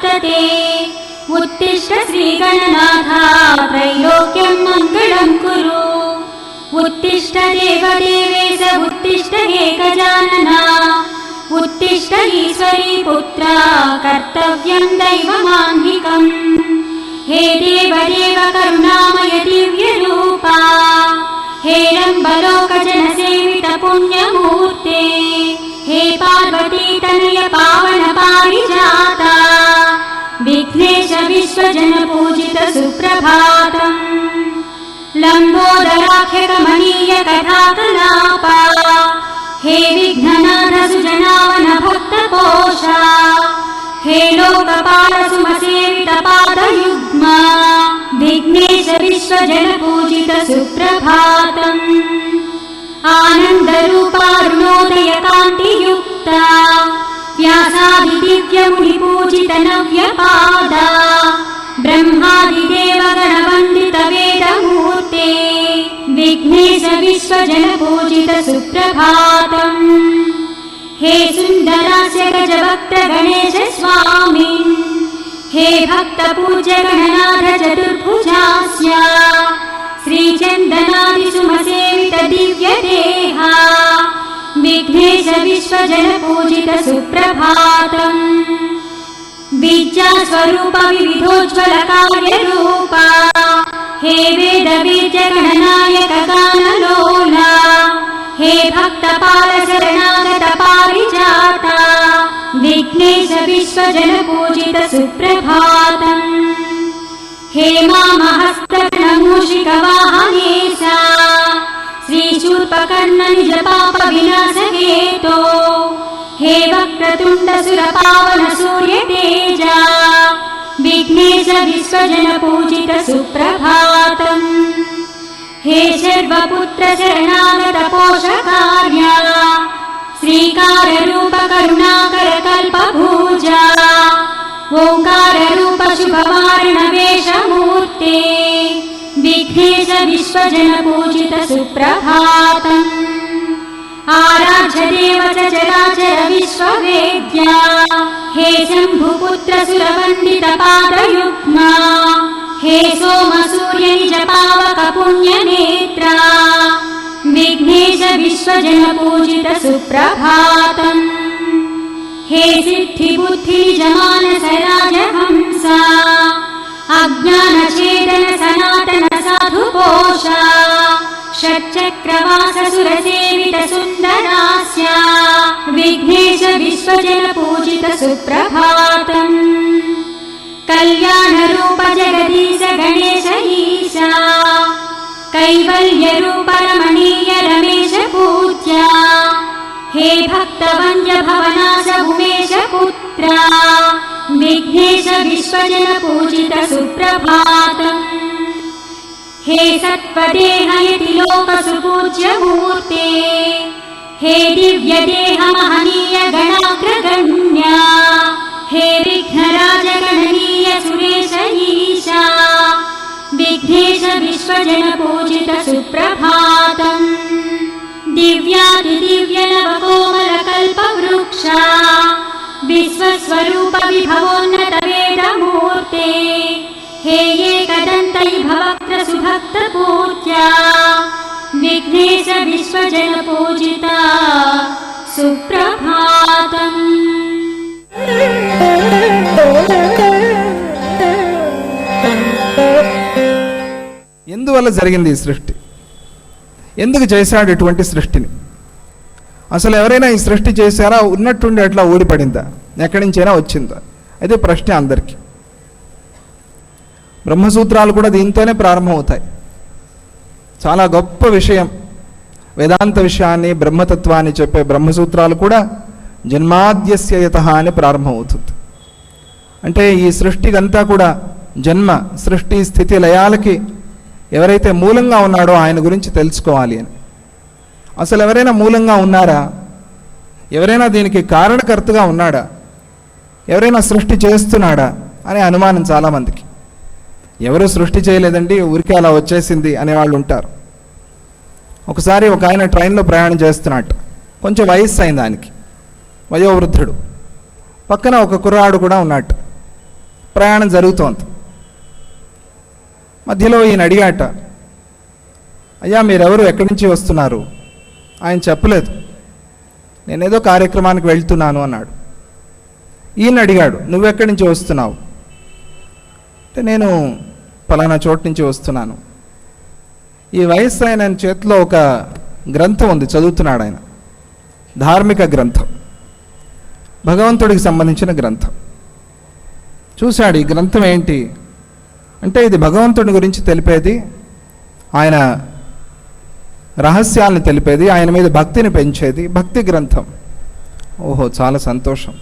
वर्तते। उत्तिष्ठ श्रीगणनाथ त्रैलोक्यं मङ्गलं कुरु। उत्तिष्ठ देवदेवेश उत्तिष्ठ हे गजानना। उत्तिष्ठ ईश्वरी पुत्र कर्तव्यं दैवमान्धिकम्। हे देवदेव करुणामय दिव्यरूपा। हे रम्बलोकजनसेवित पुण्यमूर्ते। हे पार्वती तनय पावन पारिजाता। विघ्नेश विश्वजन पूजित सुप्रभातम्। लम्बोदराख्य कमनीय कथाकलापा। हे विघ्ननाथ सुजनावन भक्तपोषा। हे लोकपाल सुमसेवित पादयुग्मा। विघ्नेश विश्वजन पूजित सुप्रभातम्। आनन्दरूपा अरुणोदय कान्तियुक्ता। व्यासादिदिव्यमुनिपूजित नव्यपादा। ब्रह्मादिदेव गणवन्दित वेदमूर्ते। विघ्नेश विश्वजन पूजित सुप्रभातम्। हे सुन्दरास्य गजभक्त गणेश स्वामिन्। हे भक्त पूज्य गणनाथ चतुर्भुजास्य। श्रीचन्दनादि सुमसेवित दिव्य देहा। विघ्नेश विश्वजन पूजित सुप्रभातम्। बीजा स्वरूप विविधोज्ज्वल कार्यरूपा। हे वेद बीज गणनायक गानलोला। हे भक्तपाल शरणागत पारिजाता। विघ्नेश विश्वजन पूजित सुप्रभातम्। हे मामहस्तगणमूषिक वाहनेशा। श्रीशूर्पकर्ण निज पाप विनाश हेतो। हे वक्रतुण्ड सुरपावन सूर्य तेजा। विघ्नेश विश्वजन पूजित सुप्रभातम्। हे सर्वपुत्र शरणागत पोषकार्या। श्रीकार रूप करुणाकर कल्पभुजा। ओंकार रूप शुभवारण वेशमूर्ते। विघ्नेश विश्वजन पूजित सुप्रभातम्। आराध्य देव चराचर विश्ववेद्या। हे शम्भुपुत्र सुरवन्दित पादयुग्मा। हे सोम सूर्य निज पावक पुण्यनेत्रा। विघ्नेश विश्वजन पूजित सुप्रभातम्। हे सिद्धि बुद्धि निज मानस राजहंसा। अज्ञानछेदन सनातन साधुपोषा। षट्चक्रवास सुरसेवित सुन्दरास्य। विघ्नेश विश्वजन पूजित सुप्रभातम्। कल्याणरूप जगदीश गणेश ईशा। कैवल्यरूप रमणीय रमेश पूज्या। हे भक्तवन्द्य भवनाश उमेश पुत्रा। विघ्नेश विश्वजन पूजित सुप्रभातम्। हे सत्त्वदेहयति लोक सुपूज्य मूर्ते। हे दिव्य देह महनीय गणाग्रगण्या। हे विघ्नराज गणनीय सुरेश ईशा। विघ्नेश विश्वजन पूजित सुप्रभातम्। दिव्यातिदिव्य नवकोमल कल्पवृक्षा। विश्वस्वरूप विभवोन्नत वेदमूर्ते। हे एकदन्त भवक्त्र सुभक्त पूज्या। विघ्नेश विश्वजन पूजिता सुप्रभातम्। ఎందువల్ల జరిగింది ఈ సృష్టి? ఎందుకు చేశాడు ఇటువంటి సృష్టిని? అసలు ఎవరైనా ఈ సృష్టి చేశారా? ఉన్నట్టుండి అట్లా ఊడిపడిందా? ఎక్కడి నుంచైనా వచ్చిందా? అదే ప్రశ్న అందరికీ. బ్రహ్మసూత్రాలు కూడా దీంతోనే ప్రారంభమవుతాయి. చాలా గొప్ప విషయం. వేదాంత విషయాన్ని, బ్రహ్మతత్వాన్ని చెప్పే బ్రహ్మసూత్రాలు కూడా జన్మాద్యస్య యతః అని ప్రారంభమవుతుంది. అంటే ఈ సృష్టికి అంతా కూడా జన్మ, సృష్టి, స్థితి, లయాలకి ఎవరైతే మూలంగా ఉన్నాడో ఆయన గురించి తెలుసుకోవాలి అని. అసలు ఎవరైనా మూలంగా ఉన్నారా? ఎవరైనా దీనికి కారణకర్తగా ఉన్నాడా? ఎవరైనా సృష్టి చేస్తున్నాడా అనే అనుమానం చాలామందికి. ఎవరు సృష్టి చేయలేదండి, ఊరికే అలా వచ్చేసింది అనేవాళ్ళు ఉంటారు. ఒకసారి ఒక ఆయన ట్రైన్లో ప్రయాణం చేస్తున్నట్టు, కొంచెం వయస్సు అయింది ఆయనకి, వయోవృద్ధుడు. పక్కన ఒక కుర్రాడు కూడా ఉన్నట్టు. ప్రయాణం జరుగుతోంది. మధ్యలో ఈయన అడిగాట, అయ్యా మీరెవరు, ఎక్కడి నుంచి వస్తున్నారు? ఆయన చెప్పలేదు. నేనేదో కార్యక్రమానికి వెళ్తున్నాను అన్నాడు. ఈయన అడిగాడు, నువ్వెక్కడి నుంచి వస్తున్నావు అంటే, నేను పలానా చోటు నుంచి వస్తున్నాను. ఈ వయస్సు ఆయన చేతిలో ఒక గ్రంథం ఉంది, చదువుతున్నాడు ఆయన. ధార్మిక గ్రంథం, భగవంతుడికి సంబంధించిన గ్రంథం. చూశాడు, ఈ గ్రంథం ఏంటి అంటే, ఇది భగవంతుడి గురించి తెలిపేది, ఆయన రహస్యాలను తెలిపేది, ఆయన మీద భక్తిని పెంచేది భక్తి గ్రంథం. ఓహో, చాలా సంతోషం.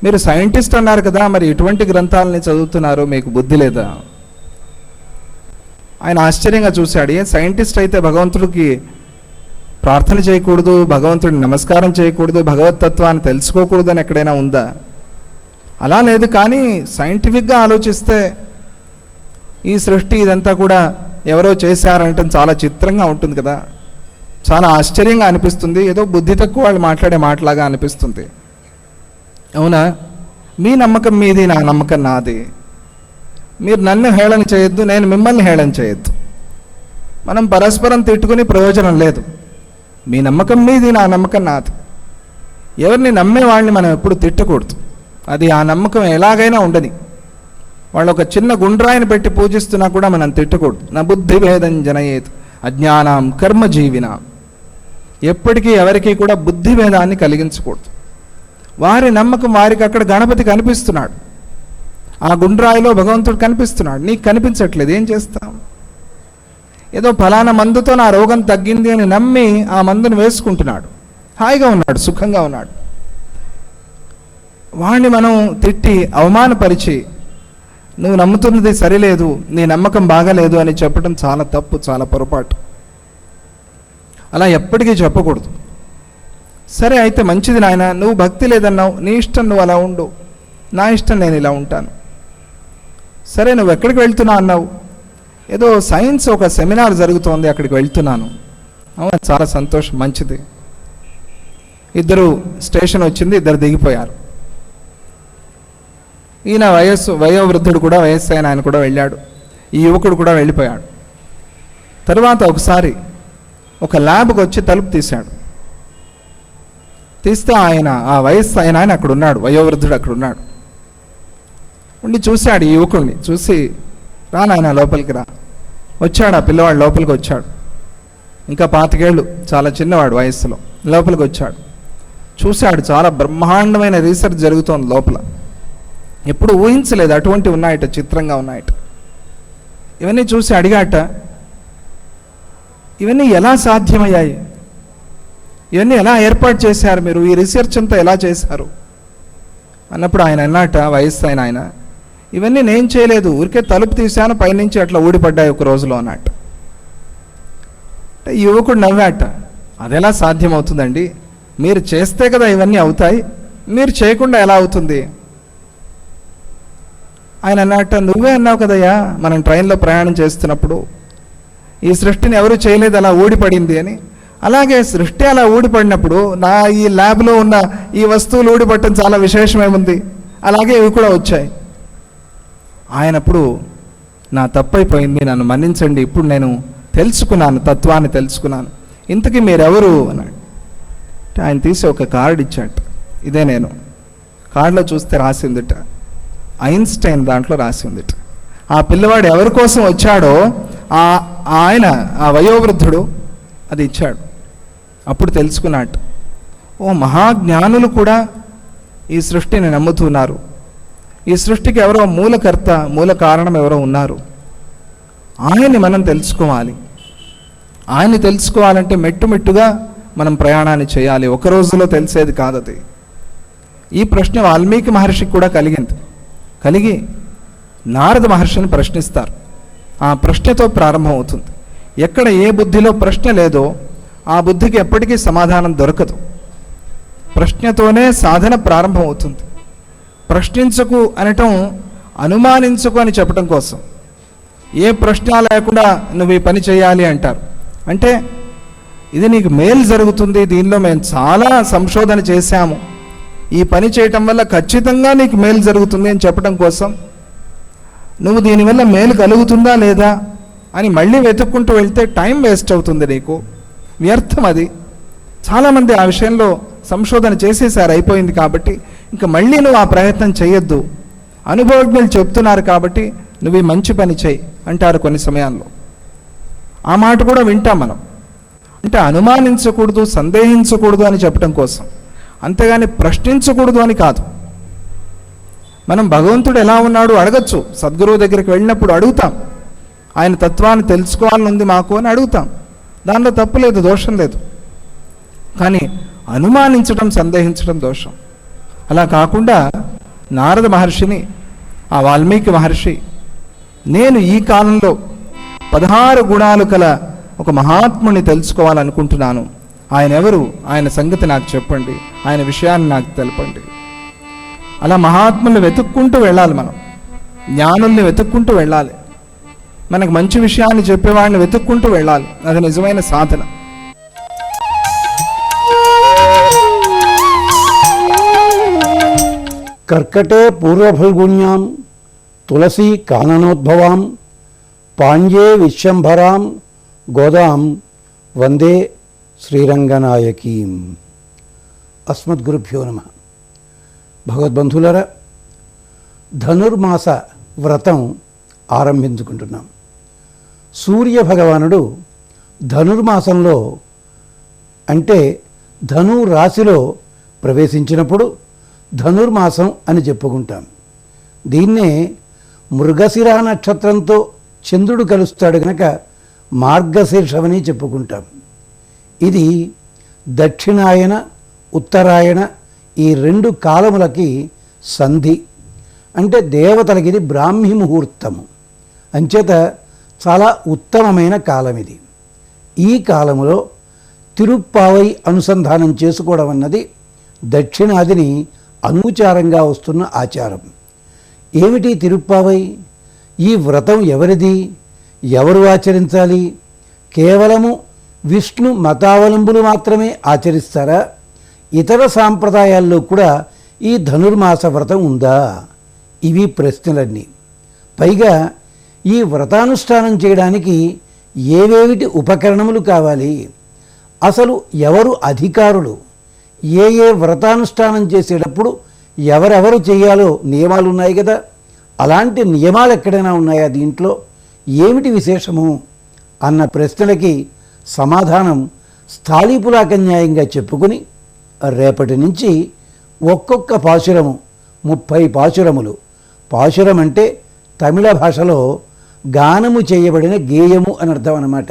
మీరు సైంటిస్ట్ అన్నారు కదా, మరి ఇటువంటి గ్రంథాలని చదువుతున్నారు, మీకు బుద్ధి లేదా? ఆయన ఆశ్చర్యంగా చూశాడు. ఏ సైంటిస్ట్ అయితే భగవంతుడికి ప్రార్థన చేయకూడదు, భగవంతుడిని నమస్కారం చేయకూడదు, భగవతత్వాన్ని తెలుసుకోకూడదు అని ఎక్కడైనా ఉందా? అలా లేదు. కానీ సైంటిఫిక్గా ఆలోచిస్తే ఈ సృష్టి ఇదంతా కూడా ఎవరో చేశారంటే చాలా చిత్రంగా ఉంటుంది కదా, చాలా ఆశ్చర్యంగా అనిపిస్తుంది. ఏదో బుద్ధి తక్కువ వాళ్ళు మాట్లాడే మాటలాగా అనిపిస్తుంది. అవునా? మీ నమ్మకం మీది, నా నమ్మకం నాది. మీరు నన్ను హేళన చేయొద్దు, నేను మిమ్మల్ని హేళన చేయొద్దు. మనం పరస్పరం తిట్టుకుని ప్రయోజనం లేదు. మీ నమ్మకం మీది, నా నమ్మకం నాది. ఎవరిని నమ్మేవాడిని మనం ఎప్పుడు తిట్టకూడదు. అది ఆ నమ్మకం ఎలాగైనా ఉండని. వాళ్ళు ఒక చిన్న గుండ్రాయిని పెట్టి పూజిస్తున్నా కూడా మనం తిట్టకూడదు. నా బుద్ధి భేదం జనయేత్ అజ్ఞానం కర్మజీవిన. ఎప్పటికీ ఎవరికి కూడా బుద్ధి భేదాన్ని కలిగించకూడదు. వారి నమ్మకం వారికి, అక్కడ గణపతి కనిపిస్తున్నాడు, ఆ గుండ్రాయిలో భగవంతుడు కనిపిస్తున్నాడు, నీకు కనిపించట్లేదు, ఏం చేస్తాం? ఏదో ఫలానా మందుతో నా రోగం తగ్గింది అని నమ్మి ఆ మందును వేసుకుంటున్నాడు, హాయిగా ఉన్నాడు, సుఖంగా ఉన్నాడు. వాణ్ణి మనం తిట్టి అవమానపరిచి, నువ్వు నమ్ముతున్నది సరిలేదు, నీ నమ్మకం బాగాలేదు అని చెప్పడం చాలా తప్పు, చాలా పొరపాటు. అలా ఎప్పటికీ చెప్పకూడదు. సరే అయితే మంచిది నాయన, నువ్వు భక్తి లేదన్నావు, నీ ఇష్టం, నువ్వు అలా ఉండు, నా ఇష్టం, నేను ఇలా ఉంటాను. సరే, నువ్వు ఎక్కడికి వెళ్తున్నావు అన్నావు? ఏదో సైన్స్ ఒక సెమినార్ జరుగుతోంది, అక్కడికి వెళ్తున్నాను. అవును, చాలా సంతోషం, మంచిది. ఇద్దరు స్టేషన్ వచ్చింది, ఇద్దరు దిగిపోయారు. ఈయన వయోవృద్ధుడు కూడా, వయస్సు అయిన ఆయన కూడా వెళ్ళాడు, ఈ యువకుడు కూడా వెళ్ళిపోయాడు. తర్వాత ఒకసారి ఒక ల్యాబ్కి వచ్చి తలుపు తీశాడు. తీస్తే ఆయన, ఆ వయస్సు అయిన ఆయన అక్కడ ఉన్నాడు, వయోవృద్ధుడు అక్కడ ఉన్నాడు. ఉండి చూశాడు ఈ యువకుడిని. చూసి, రా నాయన లోపలికి రా. వచ్చాడు ఆ పిల్లవాడు, లోపలికి వచ్చాడు. ఇంకా 25 ఏళ్ళు, చాలా చిన్నవాడు వయస్సులో. లోపలికి వచ్చాడు, చూశాడు, చాలా బ్రహ్మాండమైన రీసెర్చ్ జరుగుతోంది లోపల. ఎప్పుడు ఊహించలేదు, అటువంటి ఉన్నాయట, చిత్రంగా ఉన్నాయట. ఇవన్నీ చూసి అడిగాట, ఇవన్నీ ఎలా సాధ్యమయ్యాయి? ఇవన్నీ ఎలా ఏర్పాటు చేశారు మీరు? ఈ రీసెర్చ్ అంతా ఎలా చేశారు అన్నప్పుడు ఆయన అన్నట, వయస్సు అయిన ఆయన, ఇవన్నీ నేను చేయలేదు, ఊరికే తలుపు తీశాను, పైనుంచి అట్లా ఊడిపడ్డాయి ఒక రోజులో అన్నట్టు. యువకుడు నవ్వాట, అదెలా సాధ్యమవుతుందండి? మీరు చేస్తే కదా ఇవన్నీ అవుతాయి, మీరు చేయకుండా ఎలా అవుతుంది? ఆయన అన్నట్ట, నువ్వే అన్నావు కదయ్యా మనం ట్రైన్లో ప్రయాణం చేస్తున్నప్పుడు, ఈ సృష్టిని ఎవరు చేయలేదు, అలా ఊడిపడింది అని. అలాగే సృష్టి అలా ఊడిపడినప్పుడు నా ఈ ల్యాబ్లో ఉన్న ఈ వస్తువులు ఊడిపడటం చాలా విశేషమేముంది? అలాగే ఇవి కూడా వచ్చాయి. ఆయనప్పుడు, నా తప్పైపోయింది, నన్ను మన్నించండి, ఇప్పుడు నేను తెలుసుకున్నాను, తత్వాన్ని తెలుసుకున్నాను, ఇంతకీ మీరెవరు అన్నాడు. ఆయన తీసి ఒక కార్డు ఇచ్చాట, ఇదే నేను. కార్డులో చూస్తే రాసిందిట ఐన్స్టైన్, దాంట్లో రాసి ఉందిట. ఆ పిల్లవాడు ఎవరి కోసం వచ్చాడో ఆయన, ఆ వయోవృద్ధుడు అది ఇచ్చాడు. అప్పుడు తెలుసుకున్నాడు, ఓ మహాజ్ఞానులు కూడా ఈ సృష్టిని నమ్ముతున్నారు, ఈ సృష్టికి ఎవరో మూలకర్త, మూల కారణం ఎవరో ఉన్నారు. ఆయన్ని మనం తెలుసుకోవాలి. ఆయన్ని తెలుసుకోవాలంటే మెట్టుమెట్టుగా మనం ప్రయాణాన్ని చేయాలి, ఒక రోజులో తెలిసేది కాదది. ఈ ప్రశ్న వాల్మీకి మహర్షికి కూడా కలిగి నారద మహర్షిని ప్రశ్నిస్తారు. ఆ ప్రశ్నతో ప్రారంభమవుతుంది. ఎక్కడ ఏ బుద్ధిలో ప్రశ్న లేదో ఆ బుద్ధికి ఎప్పటికీ సమాధానం దొరకదు. ప్రశ్నతోనే సాధన ప్రారంభమవుతుంది. ప్రశ్నించకు అనటం అనుమానించకు అని చెప్పడం కోసం. ఏ ప్రశ్న లేకుండా నువ్వు ఈ పని చేయాలి అంటారు. అంటే ఇది నీకు మేలు జరుగుతుంది, దీనిలో మేము చాలా సంశోధన చేశాము, ఈ పని చేయటం వల్ల ఖచ్చితంగా నీకు మేలు జరుగుతుంది అని చెప్పడం కోసం నువ్వు దీనివల్ల మేలు కలుగుతుందా లేదా అని మళ్ళీ వెతుక్కుంటూ వెళ్తే టైం వేస్ట్ అవుతుంది, నీకు వ్యర్థం అది. చాలామంది ఆ విషయంలో సంశోధన చేసేసారు, అయిపోయింది కాబట్టి ఇంకా మళ్ళీ నువ్వు ఆ ప్రయత్నం చేయొద్దు, అనుభవజ్ఞులు చెప్తున్నారు కాబట్టి నువ్వు ఈ మంచి పని చేయి అంటారు కొన్ని సమయాల్లో. ఆ మాట కూడా వింటాం మనం. అంటే అనుమానించకూడదు, సందేహించకూడదు అని చెప్పడం కోసం, అంతేగాని ప్రశ్నించకూడదు అని కాదు. మనం భగవంతుడు ఎలా ఉన్నాడు అడగచ్చు, సద్గురువు దగ్గరికి వెళ్ళినప్పుడు అడుగుతాం, ఆయన తత్వాన్ని తెలుసుకోవాలని ఉంది మాకు అని అడుగుతాం, దానిలో తప్పు లేదు, దోషం లేదు. కానీ అనుమానించడం, సందేహించడం దోషం. అలా కాకుండా నారద మహర్షిని, ఆ వాల్మీకి మహర్షి, నేను ఈ కాలంలో 16 గుణాలు కల ఒక మహాత్ముని తెలుసుకోవాలనుకుంటున్నాను, ఆయన ఎవరు, ఆయన సంగతి నాకు చెప్పండి, ఆయన విషయాన్ని నాకు తెలపండి. అలా మహాత్ముల్ని వెతుక్కుంటూ వెళ్ళాలి, మనం జ్ఞానుల్ని వెతుక్కుంటూ వెళ్ళాలి, మనకు మంచి విషయాన్ని చెప్పేవాడిని వెతుక్కుంటూ వెళ్ళాలి. అది నిజమైన సాధన. కర్కటే పూర్వఫల్గుణ్యాం తులసీ కాననోద్భవాం పాండ్యే విశ్వంభరాం గోదాం వందే శ్రీరంగనాయకీం. అస్మద్గురుభ్యో నమః. భగవద్బంధువులారా, ధనుర్మాస వ్రతం ఆరంభించుకుంటున్నాం. సూర్య భగవానుడు ధనుర్మాసంలో అంటే ధను రాశిలో ప్రవేశించినప్పుడు ధనుర్మాసం అని చెప్పుకుంటాం. దీన్నే మృగశిర నక్షత్రంతో చంద్రుడు కలుస్తాడు కనుక మార్గశీర్షమని చెప్పుకుంటాం. ఇది దక్షిణాయన, ఉత్తరాయణ ఈ 2 కాలములకి సంధి. అంటే దేవతలకి ఇది బ్రాహ్మీ ముహూర్తము, అంచేత చాలా ఉత్తమమైన కాలం ఇది. ఈ కాలములో తిరుప్పావై అనుసంధానం చేసుకోవడం అన్నది దక్షిణాదిని అనూచారంగా వస్తున్న ఆచారం. ఏమిటి తిరుప్పావై? ఈ వ్రతం ఎవరిది, ఎవరు ఆచరించాలి? కేవలము విష్ణు మతావలంబులు మాత్రమే ఆచరిస్తారా? ఇతర సాంప్రదాయాల్లో కూడా ఈ ధనుర్మాస వ్రతం ఉందా? ఇవి ప్రశ్నలన్నీ. పైగా ఈ వ్రతానుష్ఠానం చేయడానికి ఏవేమిటి ఉపకరణములు కావాలి? అసలు ఎవరు అధికారులు? ఏ వ్రతానుష్ఠానం చేసేటప్పుడు ఎవరెవరు చేయాలో నియమాలు ఉన్నాయి కదా, అలాంటి నియమాలు ఎక్కడైనా ఉన్నాయా దీంట్లో? ఏమిటి విశేషము అన్న ప్రశ్నలకి సమాధానం స్థాళీపులాకన్యాయంగా చెప్పుకుని రేపటి నుంచి ఒక్కొక్క పాశురము 30 పాశురములు. పాశురం అంటే తమిళ భాషలో గానము చేయబడిన గేయము అని అర్థం అన్నమాట.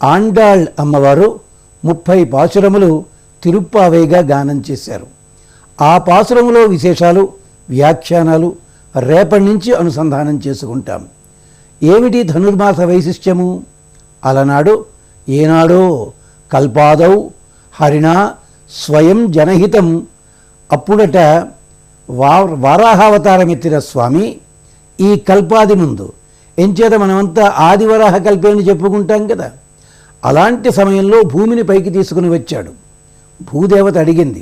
ఆండాళ్ అమ్మవారు 30 పాశురములు తిరుప్పావైగా గానం చేశారు. ఆ పాశురములో విశేషాలు, వ్యాఖ్యానాలు రేపటి నుంచి అనుసంధానం చేసుకుంటాం. ఏమిటి ధనుర్మాస వైశిష్ట్యము? అలనాడు ఏనాడో కల్పాదౌ హరిణా స్వయం జనహితం, అప్పుడట వారాహావతారమెత్తిన స్వామి ఈ కల్పాది ముందు, ఎంచేత మనమంతా ఆదివరాహ కల్పేని చెప్పుకుంటాం కదా, అలాంటి సమయంలో భూమిని పైకి తీసుకుని వచ్చాడు. భూదేవత అడిగింది,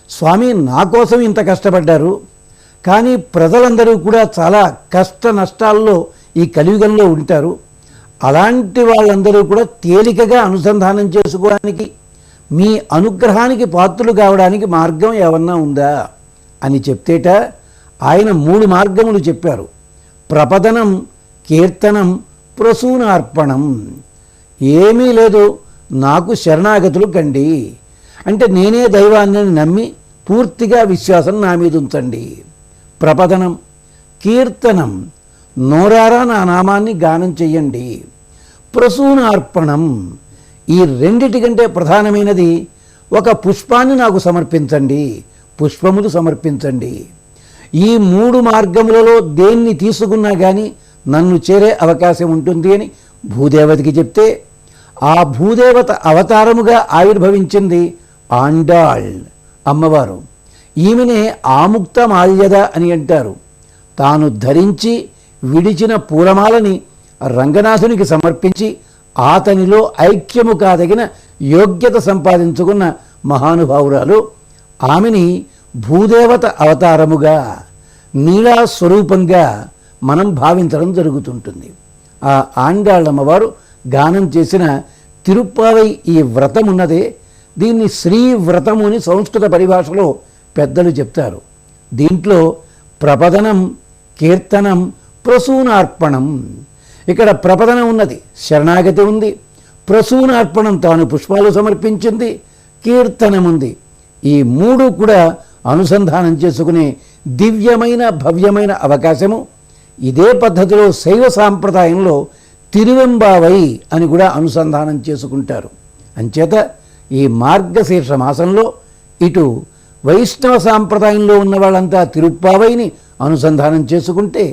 స్వామి నా కోసం ఇంత కష్టపడ్డారు, కానీ ప్రజలందరూ కూడా చాలా కష్ట నష్టాల్లో ఈ కలియుగంలో ఉంటారు, అలాంటి వాళ్ళందరూ కూడా తేలికగా అనుసంధానం చేసుకోవడానికి, మీ అనుగ్రహానికి పాత్రులు కావడానికి మార్గం ఏమన్నా ఉందా అని చెప్తేట ఆయన 3 మార్గములు చెప్పారు. ప్రపదనం, కీర్తనం, ప్రసూనార్పణం. ఏమీ లేదు, నాకు శరణాగతులు కండి, అంటే నేనే దైవాన్ని నమ్మి పూర్తిగా విశ్వాసం నా మీద ఉంచండి. ప్రపదనం. కీర్తనం, నోరారా నా నామాన్ని గానం చెయ్యండి. ప్రసూనార్పణం, ఈ రెండిటికంటే ప్రధానమైనది ఒక పుష్పాన్ని నాకు సమర్పించండి, పుష్పములు సమర్పించండి. ఈ 3 మార్గములలో దేన్ని తీసుకున్నా కానీ నన్ను చేరే అవకాశం ఉంటుంది అని భూదేవతకి చెప్తే, ఆ భూదేవత అవతారముగా ఆవిర్భవించింది ఆండాళ్ అమ్మవారు. ఈమెనే ఆముక్త మాల్యద అని అంటారు. తాను ధరించి విడిచిన పూలమాలని రంగనాథునికి సమర్పించి అతనిలో ఐక్యము కాదగిన యోగ్యత సంపాదించుకున్న మహానుభావురాలు. ఆమెని భూదేవత అవతారముగా నీలా స్వరూపంగా మనం భావించడం జరుగుతుంటుంది. ఆ ఆండాళ్ళమ్మవారు గానం చేసిన తిరుప్పావై ఈ వ్రతం ఉన్నదే, దీన్ని శ్రీ వ్రతము అని సంస్కృత పరిభాషలో పెద్దలు చెప్తారు. దీంట్లో ప్రపదనం, కీర్తనం, ప్రసూనార్పణం. ఇక్కడ ప్రపదనం ఉన్నది, శరణాగతి ఉంది. ప్రసూనార్పణం, తాను పుష్పాలు సమర్పించింది. కీర్తనం ఉంది. ఈ మూడు కూడా అనుసంధానం చేసుకునే దివ్యమైన భవ్యమైన అవకాశము. ఇదే పద్ధతిలో శైవ సాంప్రదాయంలో తిరువెంబావై అని కూడా అనుసంధానం చేసుకుంటారు. అంచేత ఈ మార్గశీర్ష మాసంలో ఇటు వైష్ణవ సాంప్రదాయంలో ఉన్న వాళ్ళంతా తిరుప్పావైని అనుసంధానం చేసుకుంటే,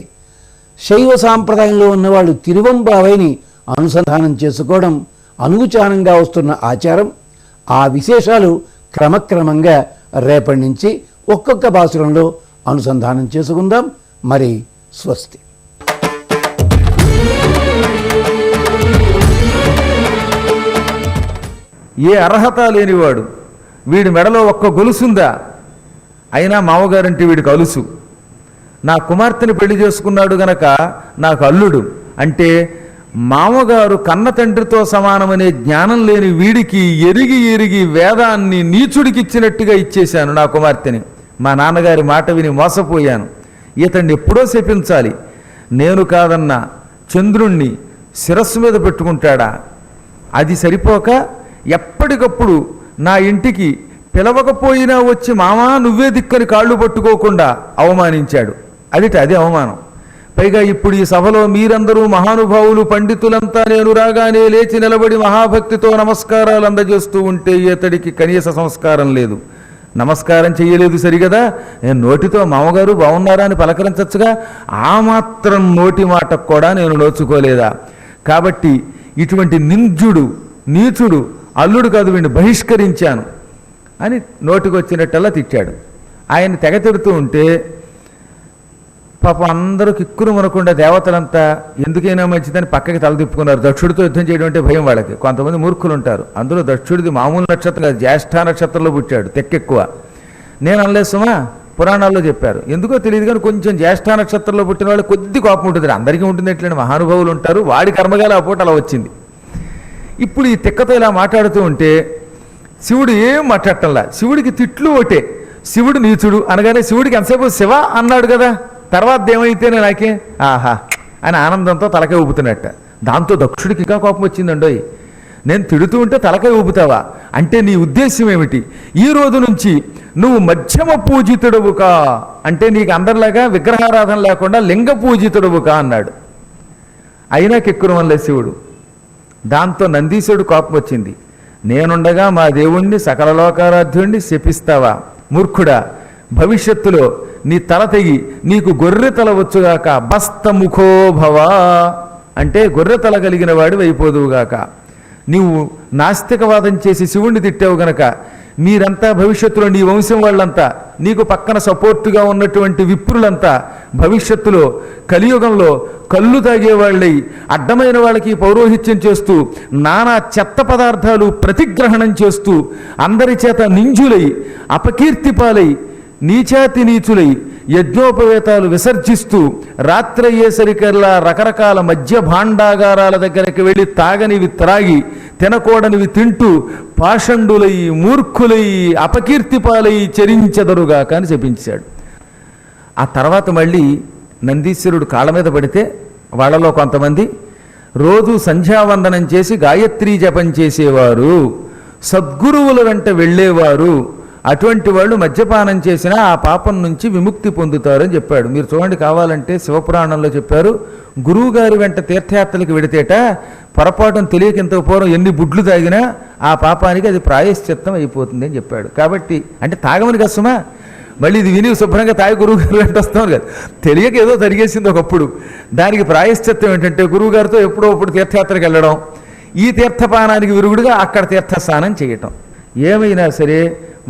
శైవ సాంప్రదాయంలో ఉన్నవాళ్ళు తిరువంబావైని అనుసంధానం చేసుకోవడం అనుచానంగా వస్తున్న ఆచారం. ఆ విశేషాలు క్రమక్రమంగా రేపటి నుంచి ఒక్కొక్క భాషలో అనుసంధానం చేసుకుందాం. మరి స్వస్తి. ఏ అర్హత లేనివాడు, వీడి మెడలో ఒక్క గొలుసుందా, అయినా మామగారంటే వీడికి అలుసు. నా కుమార్తెని పెళ్లి చేసుకున్నాడు గనక నాకు అల్లుడు అంటే మామగారు కన్న తండ్రితో సమానమనే జ్ఞానం లేని వీడికి ఎరిగి ఎరిగి వేదాన్ని నీచుడికి ఇచ్చినట్టుగా ఇచ్చేశాను నా కుమార్తెని. మా నాన్నగారి మాట విని మోసపోయాను. ఇతన్ని ఎప్పుడో శపించాలి. నేను కాదన్న చంద్రుణ్ణి శిరస్సు మీద పెట్టుకుంటాడా? అది సరిపోక ఎప్పటికప్పుడు నా ఇంటికి పిలవకపోయినా వచ్చి మామా నువ్వే దిక్కని కాళ్ళు పట్టుకోకుండా అవమానించాడు. అదే అవమానం. పైగా ఇప్పుడు ఈ సభలో మీరందరూ మహానుభావులు పండితులంతా నేను రాగానే లేచి నిలబడి మహాభక్తితో నమస్కారాలు అందజేస్తూ ఉంటే ఇతడికి కనీస సంస్కారం లేదు. నమస్కారం చెయ్యలేదు సరిగదా, నేను నోటితో మామగారు బాగున్నారా అని పలకరించచ్చుగా, ఆ మాత్రం నోటి మాటకు కూడా నేను నోచుకోలేదా? కాబట్టి ఇటువంటి నింజుడు నీచుడు అల్లుడు కాదు, వీడిని బహిష్కరించాను అని నోటికొచ్చినట్టల్లా తిట్టాడు. ఆయన తెగ తిడుతూ ఉంటే పాపం అందరూ కిక్కురు మనకుండా దేవతలంతా ఎందుకైనా మంచిదని పక్కకి తల తిప్పుకున్నారు. దక్షుడితో యుద్ధం చేయడం అంటే భయం వాళ్ళకి. కొంతమంది మూర్ఖులు ఉంటారు. అందులో దక్షుడిది మామూలు నక్షత్రం కాదు, జ్యేష్ఠ నక్షత్రంలో పుట్టాడు, తెక్కెక్కువ. నేను అనలేసుమా, పురాణాల్లో చెప్పారు. ఎందుకో తెలియదు కానీ కొంచెం జ్యేష్ఠ నక్షత్రంలో పుట్టిన వాళ్ళు కొద్ది కోపం ఉంటుంది. అందరికీ ఉంటుంది, ఎట్లంటే మహానుభావులు ఉంటారు. వాడి కర్మగాలి ఆ పూట అలా వచ్చింది. ఇప్పుడు ఈ తిక్కతో ఇలా మాట్లాడుతూ ఉంటే శివుడు ఏం మాట్లాడటంలా. శివుడికి తిట్లు ఒకటే, శివుడు నీచుడు అనగానే శివుడికి ఎంతసేపు శివ అన్నాడు కదా, తర్వాత ఏమైతేనే నాకే ఆహా అని ఆనందంతో తలకాయ ఊపుతున్నట్ట. దాంతో దక్షుడికి ఇంకా కోపం వచ్చిందండోయ్. నేను తిడుతూ ఉంటే తలకాయ ఊపుతావా అంటే నీ ఉద్దేశం ఏమిటి? ఈ రోజు నుంచి నువ్వు మధ్యమ పూజితుడువుకా అంటే నీకు అందరిలాగా విగ్రహారాధన లేకుండా లింగ పూజితుడువుకా అన్నాడు. అయినా కెక్కురమల్లే శివుడు. దాంతో నందీశుడు కోపం వచ్చింది. నేనుండగా మా దేవుణ్ణి సకల లోకారాధ్యుణ్ణి శపిస్తావా? మూర్ఖుడా, భవిష్యత్తులో నీ తల తెగి నీకు గొర్రె తల వచ్చుగాక. బస్తముఖోభవ అంటే గొర్రె తల కలిగిన వాడి అయిపోదువుగాక. నీవు నాస్తికవాదం చేసి శివుణ్ణి తిట్టావు గనక మీరంతా భవిష్యత్తులో నీ వంశం వాళ్ళంతా, నీకు పక్కన సపోర్టుగా ఉన్నటువంటి విప్రులంతా భవిష్యత్తులో కలియుగంలో కళ్ళు తాగేవాళ్ళై అడ్డమైన వాళ్ళకి పౌరోహిత్యం చేస్తూ నానా చెత్త పదార్థాలు ప్రతిగ్రహణం చేస్తూ అందరి చేత నింజులై అపకీర్తిపాలై నీచాతి నీచులై యజ్ఞోపవేతాలు విసర్జిస్తూ రాత్రి అయ్యేసరికల్లా రకరకాల మద్య భాండాగారాల దగ్గరికి వెళ్ళి తాగనివి త్రాగి తినకూడనివి తింటూ పాషండులై మూర్ఖులై అపకీర్తిపాలై చరించెదరుగాక అని చెప్పించాడు. ఆ తర్వాత మళ్ళీ నందీశ్వరుడు కాళ్ళ మీద పడితే వాళ్ళలో కొంతమంది రోజు సంధ్యావందనం చేసి గాయత్రీ జపం చేసేవారు, సద్గురువుల వెంట వెళ్ళేవారు, అటువంటి వాళ్ళు మద్యపానం చేసినా ఆ పాపం నుంచి విముక్తి పొందుతారని చెప్పాడు. మీరు చూడండి, కావాలంటే శివపురాణంలో చెప్పారు, గురువుగారి వెంట తీర్థయాత్రలకు వెడితేట పొరపాటును తెలియక ఇంత పూర్వం ఎన్ని బుడ్లు తాగినా ఆ పాపానికి అది ప్రాయశ్చిత్తం అయిపోతుంది అని చెప్పాడు. కాబట్టి అంటే తాగమని కష్టమా, మళ్ళీ ఇది విని శుభ్రంగా తాగి గురువుగారు వెంట వస్తామని కదా, తెలియక ఏదో జరిగేసింది ఒకప్పుడు. దానికి ప్రాయశ్చిత్తం ఏంటంటే గురువుగారితో ఎప్పుడో అప్పుడు తీర్థయాత్రకు వెళ్ళడం, ఈ తీర్థపానానికి విరుగుడుగా అక్కడ తీర్థస్నానం చేయటం. ఏమైనా సరే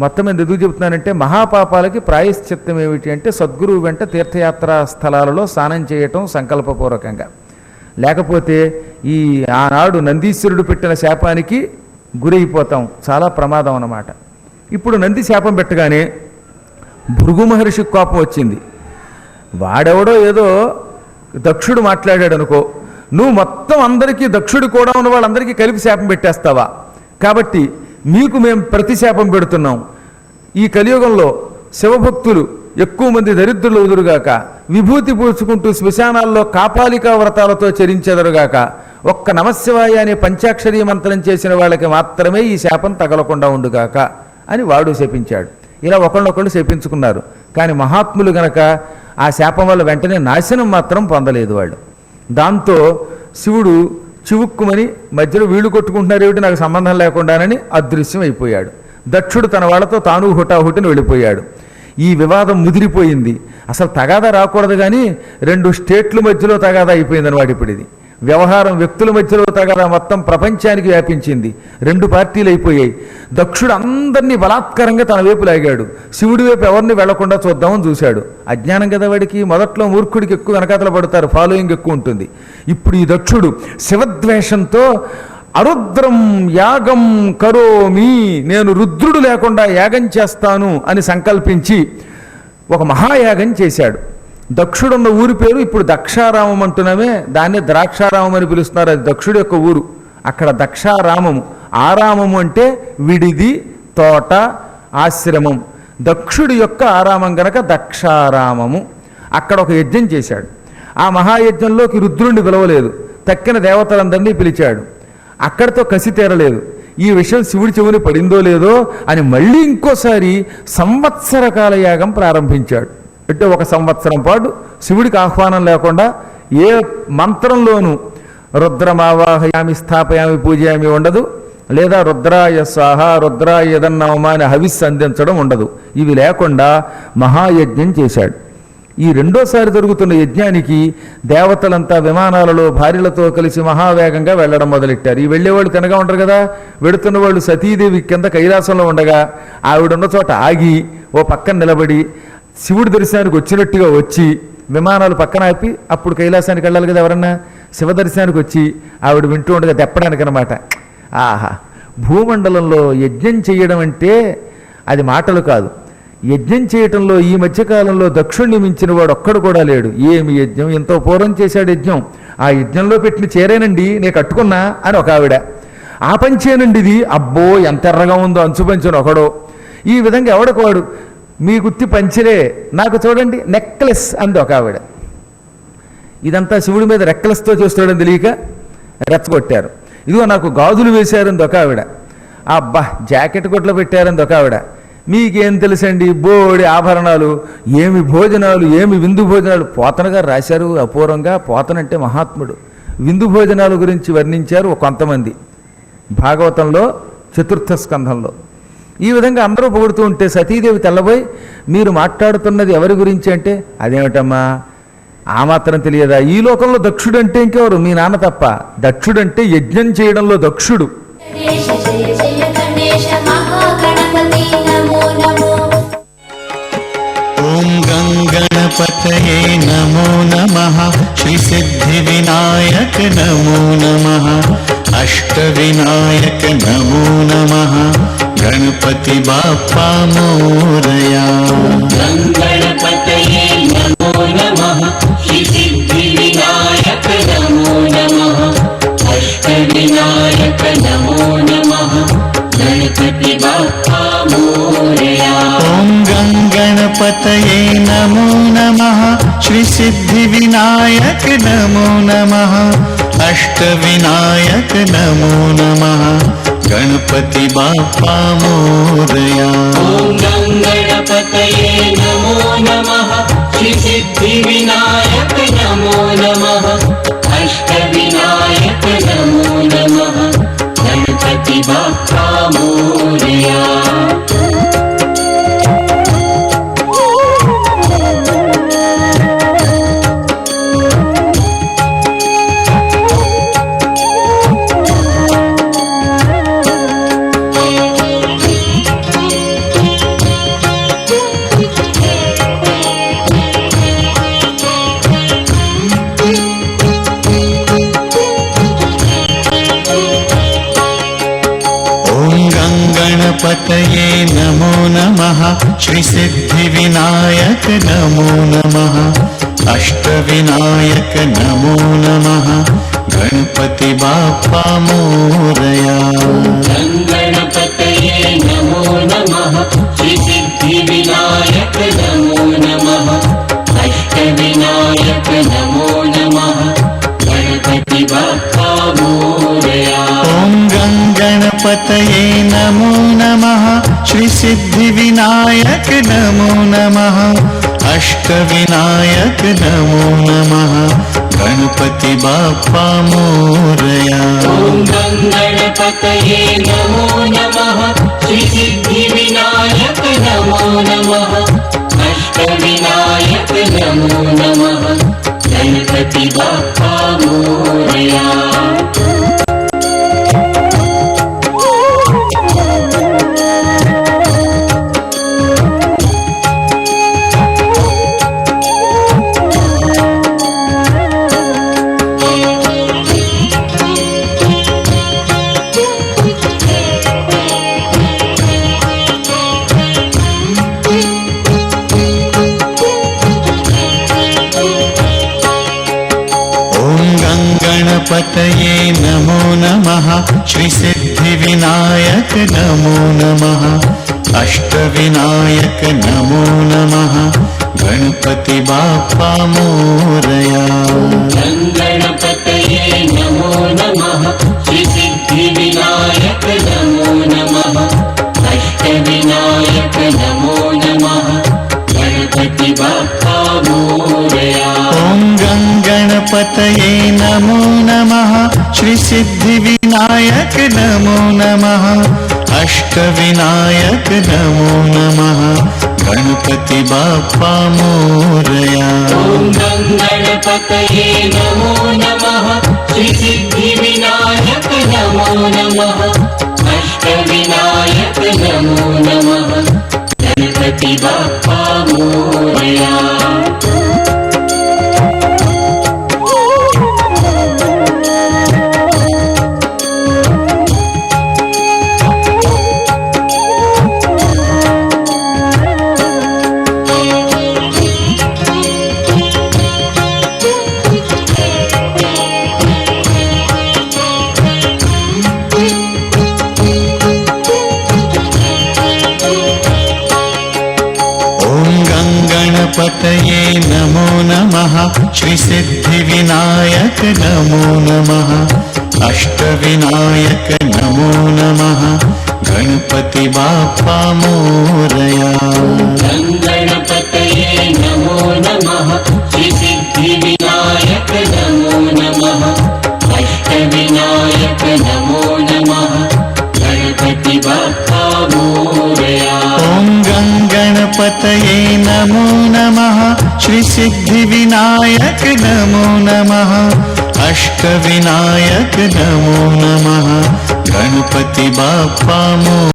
మొత్తం మీద ఎందుకు చెబుతున్నానంటే మహాపాపాలకి ప్రాయశ్చిత్తం ఏమిటి అంటే సద్గురువు వెంట తీర్థయాత్రా స్థలాలలో స్నానం చేయటం సంకల్పపూర్వకంగా. లేకపోతే ఈ ఆనాడు నందీశ్వరుడు పెట్టిన శాపానికి గురైపోతాం, చాలా ప్రమాదం అన్నమాట. ఇప్పుడు నంది శాపం పెట్టగానే భృగు మహర్షికి కోపం వచ్చింది. వాడెవడో ఏదో దక్షుడు మాట్లాడాడు అనుకో, నువ్వు మొత్తం అందరికీ దక్షుడు కూడా ఉన్న వాళ్ళందరికీ కలిపి శాపం పెట్టేస్తావా? కాబట్టి మీకు మేము ప్రతిశాపం పెడుతున్నాం. ఈ కలియుగంలో శివభక్తులు ఎక్కువ మంది దరిద్రులు ఎదురుగాక, విభూతి పూడ్చుకుంటూ శ్మశానాల్లో కాపాలికా వ్రతాలతో చరించెదరుగాక, ఒక్క నమశివాయ అనే పంచాక్షరీ మంత్రం చేసిన వాళ్ళకి మాత్రమే ఈ శాపం తగలకుండా ఉండుగాక అని వాడు శపించాడు. ఇలా ఒకళ్ళొకళ్ళు శపించుకున్నారు. కానీ మహాత్ములు గనక ఆ శాపం వల్ల వెంటనే నాశనం మాత్రం పొందలేదు వాళ్ళు. దాంతో శివుడు చివుక్కుమని మధ్యలో వీళ్ళు కొట్టుకుంటున్నారు ఏమిటి నాకు సంబంధం లేకుండానని అదృశ్యం అయిపోయాడు. దక్షుడు తన వాళ్ళతో తాను హుటాహుటిని వెళ్ళిపోయాడు. ఈ వివాదం ముదిరిపోయింది. అసలు తగాదా రాకూడదు కానీ 2 స్టేట్ల మధ్యలో తగాదా అయిపోయింది అనమాట. ఇప్పుడు ఇది వ్యవహారం వ్యక్తుల మధ్యలో తగాదా మొత్తం ప్రపంచానికి వ్యాపించింది. 2 పార్టీలు అయిపోయాయి. దక్షుడు అందరినీ బలాత్కారంగా తన వైపు లాగాడు. శివుడి వైపు ఎవరిని వెళ్లకుండా చూద్దామని చూశాడు. అజ్ఞానం కదా వాడికి. మొదట్లో మూర్ఖుడికి ఎక్కువ వెనకాతలు పడతారు, ఫాలోయింగ్ ఎక్కువ ఉంటుంది. ఇప్పుడు ఈ దక్షుడు శివద్వేషంతో అరుద్రం యాగం కరోమి, నేను రుద్రుడు లేకుండా యాగం చేస్తాను అని సంకల్పించి ఒక మహాయాగం చేశాడు. దక్షుడున్న ఊరి పేరు ఇప్పుడు దక్షారామం అంటున్నామే, దాన్ని ద్రాక్షారామం అని పిలుస్తున్నారు. అది దక్షుడు యొక్క ఊరు. అక్కడ దక్షారామము, ఆరామము అంటే విడిది, తోట, ఆశ్రమం. దక్షుడి యొక్క ఆరామం గనక దక్షారామము. అక్కడ ఒక యజ్ఞం చేశాడు. ఆ మహాయజ్ఞంలోకి రుద్రుణ్ణి పిలవలేదు, తక్కిన దేవతలందరినీ పిలిచాడు. అక్కడితో కసి తీరలేదు. ఈ విషయం శివుడి చెవుని పడిందో లేదో అని మళ్ళీ ఇంకోసారి సంవత్సరకాల యాగం ప్రారంభించాడు. అంటే 1 సంవత్సరం పాటు శివుడికి ఆహ్వానం లేకుండా ఏ మంత్రంలోనూ రుద్రమావాహయామి స్థాపయామి పూజయామి ఉండదు, లేదా రుద్రాయ స్వాహ రుద్రాయ యదన్నామా అని హవిస్సు అందించడం ఉండదు. ఇవి లేకుండా మహాయజ్ఞం చేశాడు. ఈ రెండోసారి జరుగుతున్న యజ్ఞానికి దేవతలంతా విమానాలలో భార్యలతో కలిసి మహావేగంగా వెళ్ళడం మొదలెట్టారు. ఈ వెళ్ళేవాళ్ళు తినగా ఉంటారు కదా, వెడుతున్న వాళ్ళు సతీదేవి కింద కైలాసంలో ఉండగా ఆవిడున్న చోట ఆగి ఓ పక్కన నిలబడి శివుడి దర్శనానికి వచ్చినట్టుగా వచ్చి విమానాలు పక్కన ఆపి అప్పుడు కైలాసానికి వెళ్ళాలి కదా ఎవరన్నా, శివ దర్శనానికి వచ్చి ఆవిడ వింటూ ఉండగా తెప్పడానికి అనమాట. ఆహా, భూమండలంలో యజ్ఞం చేయడం అంటే అది మాటలు కాదు. యజ్ఞం చేయటంలో ఈ మధ్యకాలంలో దక్షుణ్ణి మించిన వాడు ఒక్కడు కూడా లేడు. ఏమి యజ్ఞం, ఎంతో పూర్వం చేశాడు యజ్ఞం. ఆ యజ్ఞంలో పెట్టిన చేరేనండి నేను కట్టుకున్నా అని ఒక ఆవిడ, ఆ పంచేనండి ఇది, అబ్బో ఎంత ఎర్రగా ఉందో అంచుపంచును ఒకడో. ఈ విధంగా ఎవడకోవాడు మీ గుత్తి పంచరే, నాకు చూడండి నెక్లెస్ అంది ఒక ఆవిడ. ఇదంతా శివుడి మీద రెక్లెస్తో చేస్తాడని తెలియక రెచ్చగొట్టారు. ఇదిగో నాకు గాజులు వేశారంది ఒక ఆవిడ. అబ్బా జాకెట్ కొట్లో పెట్టారంది ఒక ఆవిడ. మీకేం తెలుసండి బోడి ఆభరణాలు, ఏమి భోజనాలు, ఏమి విందు భోజనాలు. పోతన గారు రాశారు అపూర్వంగా. పోతన అంటే మహాత్ముడు. విందు భోజనాల గురించి వర్ణించారు కొంతమంది భాగవతంలో 4వ స్కంధంలో. ఈ విధంగా అందరూ పొగుడుతూ ఉంటే సతీదేవి తెల్లబోయి, మీరు మాట్లాడుతున్నది ఎవరి గురించి అంటే, అదేమిటమ్మా ఆ మాత్రం తెలియదా, ఈ లోకంలో దక్షుడు అంటే ఇంకెవరు, మీ నాన్న తప్ప. దక్షుడంటే యజ్ఞం చేయడంలో దక్షుడు. ఓం గంగణపతయే నమో నమః, శ్రీ సిద్ధి వినాయక నమో నమః, అష్ట వినాయక నమో నమః, గణపతి బాప్పా మోరయా. గంగణపతయే నమో నమః, శ్రీ సిద్ధి వినాయక నమో నమః, అష్ట వినాయక నమో నమః, గణపతి బాప్పా మోరయా. ఓం గంగణపతయే నమో నమః, శ్రీ సిద్ధి వినాయక నమో నమః, అష్ట వినాయక నమో నమః, గణపతి బాప్పా మోరయా. ఓం గంగణపతయే నమో నమః, శ్రీ సిద్ధి వినాయక నమో నమః, అష్ట వినాయక నమో నమః, గణపతి బాప్పా మోరయా. గణపతయే నమో నమః, శ్రీ సిద్ధి వినాయక नमो नमः अष्टविनायक नमो नमः गणपति बाप्पा मोरया गणपतये नमो नमः श्री सिद्धिविनायक नमो नमः अष्टविनायक नमो नमः गणपति बाप्पा मोरया ॐ गणपतये नमो नमः श्री सिद्धिविनायक नमो नमः अष्टविनायक नमो नमः गणपति बाप्पा मोरया ॐ गणपतये नमो नमः श्री सिद्धिविनायक नमो नमः अष्टविनायक नमो नमः गणपति बाप्पा मोरया गणपतये नमो नमः श्री सिद्धिविनायक नमो नमः अष्टविनायक नमो नमः गणपति बाप्पा मोरया गणपतये नमो नमः श्री सिद्धिविनायक नमो नमः अष्टविनायक नमो नमः गणपति बाप्पा मोरया ॐ गणपतये नमो नमः श्री सिद्धिविनायक नमो नमः अष्टविनायक नमो नमः गणपति बाप्पा मोरया ॐ गणपतये नमो नमः श्री सिद्धिविनायक नमो नमः अष्टविनायक नमो नमः गणपति बाप्पा मोरया गणपतये नमो नमः श्री सिद्धिविनायक नमो नमः अष्टविनायक नमो नमः गणपति बाप्पा मोरया गणपतये नमो नमः श्री सिद्धिविनायक नमो नमः अष्टविनायक नमो नमः गणपति बाप्पा मोरया ॐ गणपतये नमो नमः श्री सिद्धिविनायक नमो नमः अष्टविनायक नमो नमः गणपति बाप्पा मोरया।